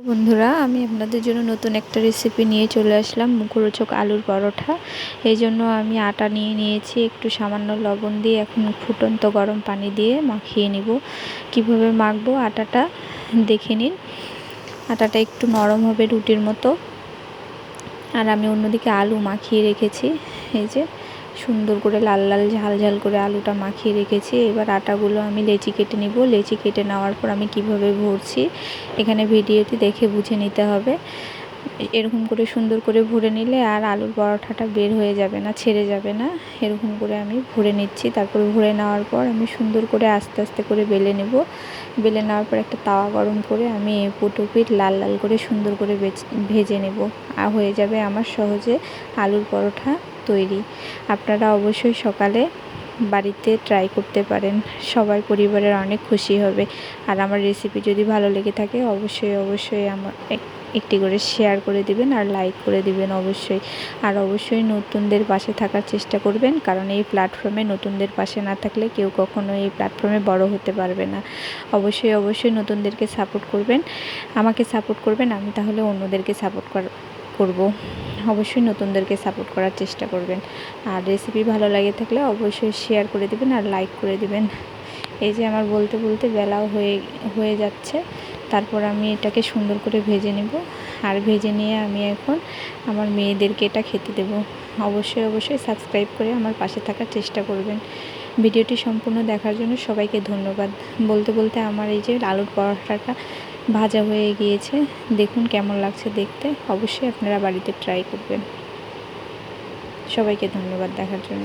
বন্ধুরা, আমি আপনাদের জন্য নতুন একটা রেসিপি নিয়ে চলে আসলাম, মুখরোচক আলুর পরোটা। এই জন্য আমি আটা নিয়ে নিয়েছি, একটু সামান্য লবণ দিয়ে এখন ফুটন্ত গরম পানি দিয়ে মাখিয়ে নিব। কিভাবে মাখবো আটাটা দেখে নিন। আটাটা একটু নরম হবে রুটির মতো। আর আমি অন্যদিকে আলু মাখিয়ে রেখেছি। এই যে সুন্দর করে লাল লাল ঝাল ঝাল করে আলুটা মাখিয়ে রেখেছি। এবার আটাগুলো আমি লেচি কেটে নিব। লেচি কেটে নেওয়ার পর আমি কিভাবে ভরছি এখানে ভিডিওটি দেখে বুঝে নিতে হবে। এরকম করে সুন্দর করে ভরে নিলে আর আলুর পরোটাটা বের হয়ে যাবে না, ছেড়ে যাবে না। এরকম করে আমি ভরে নিচ্ছি। তারপরে ভরে নেওয়ার পর আমি সুন্দর করে আস্তে আস্তে করে বেলে নেব। বেলে নেওয়ার পর একটা তাওয়া গরম করে আমি এপিঠ ওপিঠ লাল লাল করে সুন্দর করে ভেজে নেব। আর হয়ে যাবে আমার সহজে আলুর পরোটা তৈরি। আপনারা অবশ্যই সকালে বাড়িতে ট্রাই করতে পারেন, সবাই পরিবারের অনেক খুশি হবে। আর আমার রেসিপি যদি ভালো লেগে থাকে অবশ্যই আমার একটি করে শেয়ার করে দিবেন আর লাইক করে দিবেন অবশ্যই। আর অবশ্যই নতুনদের পাশে থাকার চেষ্টা করবেন, কারণ এই প্ল্যাটফর্মে নতুনদের পাশে না থাকলে কেউ কখনো এই প্ল্যাটফর্মে বড় হতে পারবে না। অবশ্যই নতুনদেরকে সাপোর্ট করবেন, আমাকে সাপোর্ট করবেন, আমি তাহলে অন্যদেরকে সাপোর্ট করব। অবশ্যই নতুনদেরকে সাপোর্ট করার চেষ্টা করবেন। আর রেসিপি ভালো লাগে থাকলে অবশ্যই শেয়ার করে দিবেন আর লাইক করে দিবেন। এই যে আমার বলতে বলতে বেলাও হয়ে যাচ্ছে। তারপর আমি এটাকে সুন্দর করে ভেজে নেব। আর ভেজে নিয়ে আমি এখন আমার মেয়েদেরকে এটা খেতে দেব। অবশ্যই সাবস্ক্রাইব করে আমার পাশে থাকার চেষ্টা করবেন। ভিডিওটি সম্পূর্ণ দেখার জন্য সবাইকে ধন্যবাদ। বলতে বলতে আমার এই যে আলুর পরোটাটা ভাজা হয়ে গিয়েছে, দেখুন কেমন লাগছে দেখতে। অবশ্যই আপনারা বাড়িতে ট্রাই করবেন। সবাইকে ধন্যবাদ দেখার জন্য।